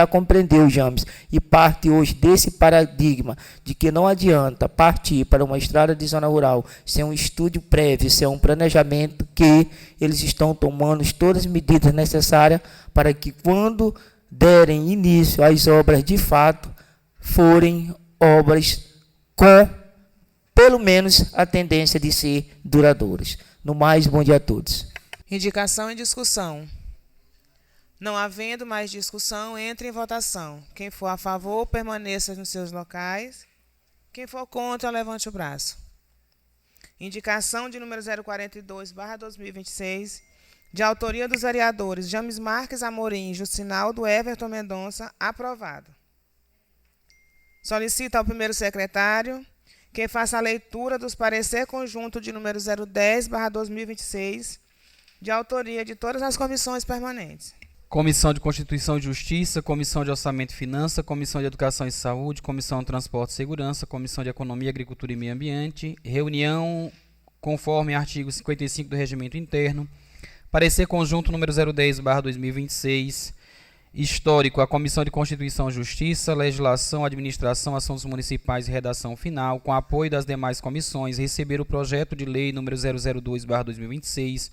James, e parte hoje desse paradigma de que não adianta partir para uma estrada de zona rural sem um estudo prévio, sem um planejamento, que eles estão tomando todas as medidas necessárias para que, quando derem início às obras, de fato, forem obras com, pelo menos, a tendência de ser duradouras. No mais, bom dia a todos. Indicação e discussão. Não havendo mais discussão, entre em votação. Quem for a favor, permaneça nos seus locais. Quem for contra, levante o braço. Indicação de número 042/2026, de autoria dos vereadores James Marques Amorim e Jucinaldo Everton Mendonça, aprovado. Solicito ao primeiro secretário que faça a leitura dos parecer conjunto de número 010/2026, de autoria de todas as comissões permanentes. Comissão de Constituição e Justiça, Comissão de Orçamento e Finanças, Comissão de Educação e Saúde, Comissão de Transporte e Segurança, Comissão de Economia, Agricultura e Meio Ambiente, reunião conforme artigo 55 do Regimento Interno, parecer conjunto número 010/2026, histórico, a Comissão de Constituição e Justiça, Legislação, Administração, Assuntos Municipais e Redação Final, com apoio das demais comissões, receber o projeto de lei número 002/2026,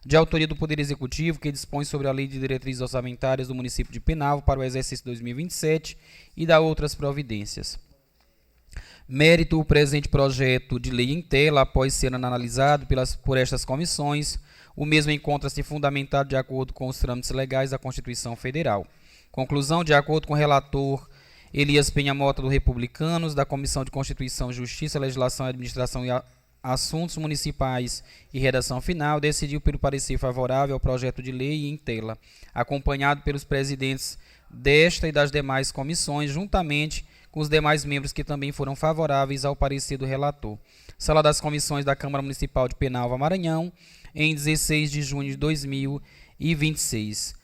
de autoria do Poder Executivo, que dispõe sobre a Lei de Diretrizes Orçamentárias do município de Penalva para o exercício 2027 e da outras providências. Mérito: o presente projeto de lei em tela, após ser analisado por estas comissões, o mesmo encontra-se fundamentado de acordo com os trâmites legais da Constituição Federal. Conclusão: de acordo com o relator Elias Penha Mota, do Republicanos, da Comissão de Constituição, Justiça, Legislação, Administração e Assuntos Municipais e Redação Final, decidiu pelo parecer favorável ao projeto de lei em tela, acompanhado pelos presidentes desta e das demais comissões, juntamente com os demais membros que também foram favoráveis ao parecer do relator. Sala das Comissões da Câmara Municipal de Penalva, Maranhão, em 16 de junho de 2026.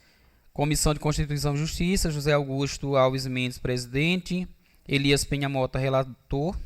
Comissão de Constituição e Justiça, José Augusto Alves Mendes, presidente, Elias Penha Mota, relator,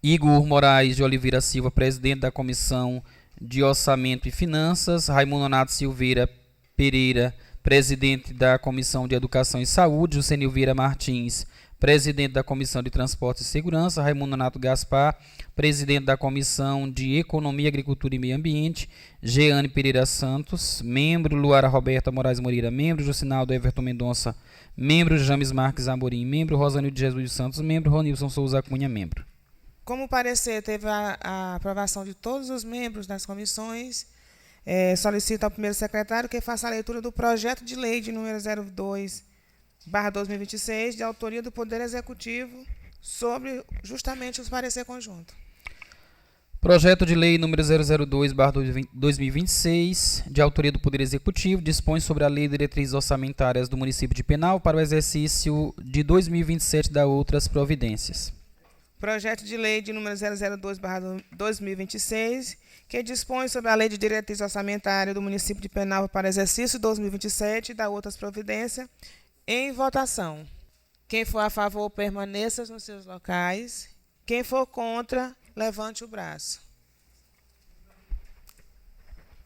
Igor Moraes de Oliveira Silva, presidente da Comissão de Orçamento e Finanças, Raimundo Nonato Silveira Pereira, presidente da Comissão de Educação e Saúde, Jucenil Vieira Martins, presidente da Comissão de Transporte e Segurança, Raimundo Nonato Gaspar, presidente da Comissão de Economia, Agricultura e Meio Ambiente, Jeane Pereira Santos, membro, Luara Roberta Moraes Moreira, membro, Jucinaldo Everton Mendonça, membro, James Marques Amorim, membro, Rosanildo de Jesus dos Santos, membro, Ronilson Souza Cunha, membro. Como o parecer teve a aprovação de todos os membros das comissões, solicito ao primeiro secretário que faça a leitura do projeto de lei de número 02/2026, de autoria do Poder Executivo, sobre justamente os parecer conjunto. Projeto de lei número 002/2026, de autoria do Poder Executivo, dispõe sobre a Lei de Diretrizes Orçamentárias do município de Penal para o exercício de 2027 e da outras providências. Projeto de lei de número 002/2026, que dispõe sobre a Lei de Diretrizes Orçamentárias do município de Penalva para exercício 2027 e da outras providências, em votação. Quem for a favor, permaneça nos seus locais. Quem for contra, levante o braço.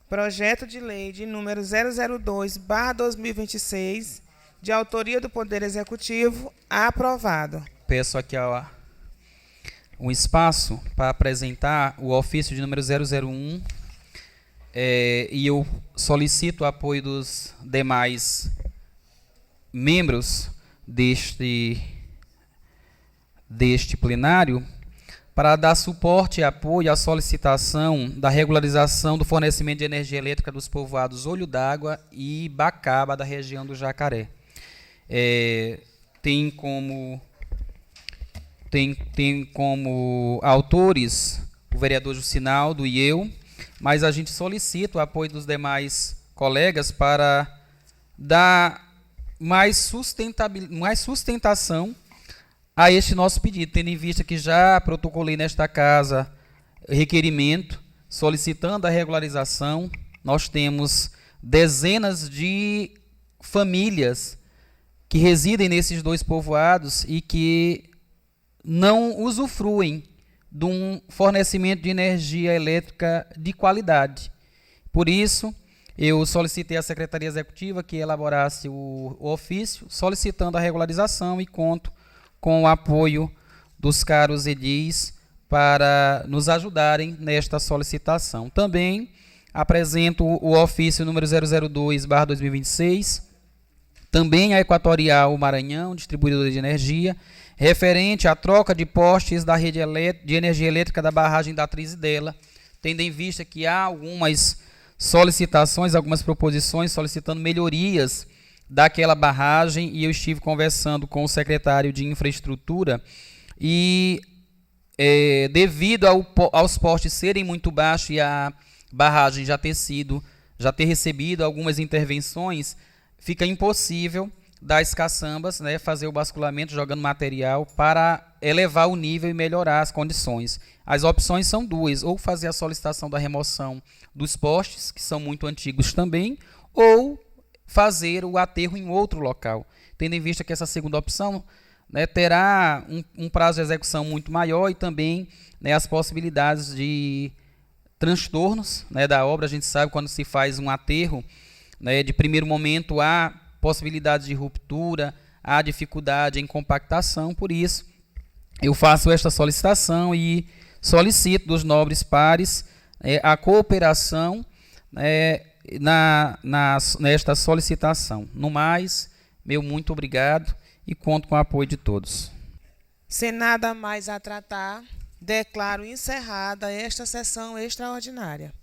Projeto de lei de número 002/2026, de autoria do Poder Executivo, aprovado. Peço aqui um espaço para apresentar o ofício de número 001, e eu solicito o apoio dos demais membros deste plenário para dar suporte e apoio à solicitação da regularização do fornecimento de energia elétrica dos povoados Olho d'Água e Bacaba, da região do Jacaré. Tem como autores o vereador Jucinaldo e eu, mas a gente solicita o apoio dos demais colegas para dar mais sustentação a este nosso pedido, tendo em vista que já protocolei nesta casa requerimento solicitando a regularização. Nós temos dezenas de famílias que residem nesses dois povoados e que não usufruem de um fornecimento de energia elétrica de qualidade. Por isso, eu solicitei à Secretaria Executiva que elaborasse o ofício solicitando a regularização e conto com o apoio dos caros edis para nos ajudarem nesta solicitação. Também apresento o ofício número 002/2026, também a Equatorial Maranhão, distribuidora de energia, referente à troca de postes da rede de energia elétrica da barragem da Trizidela, tendo em vista que há algumas solicitações, algumas proposições solicitando melhorias daquela barragem, e eu estive conversando com o secretário de Infraestrutura e devido aos postes serem muito baixos e a barragem já ter recebido algumas intervenções, fica impossível das caçambas, né, fazer o basculamento jogando material para elevar o nível e melhorar as condições. As opções são duas: ou fazer a solicitação da remoção dos postes, que são muito antigos também, ou fazer o aterro em outro local, tendo em vista que essa segunda opção, né, terá um prazo de execução muito maior e também, né, as possibilidades de transtornos, né, da obra. A gente sabe quando se faz um aterro, né, de primeiro momento há possibilidades de ruptura, há dificuldade em compactação. Por isso, eu faço esta solicitação e solicito dos nobres pares a cooperação nesta solicitação. No mais, meu muito obrigado e conto com o apoio de todos. Sem nada mais a tratar, declaro encerrada esta sessão extraordinária.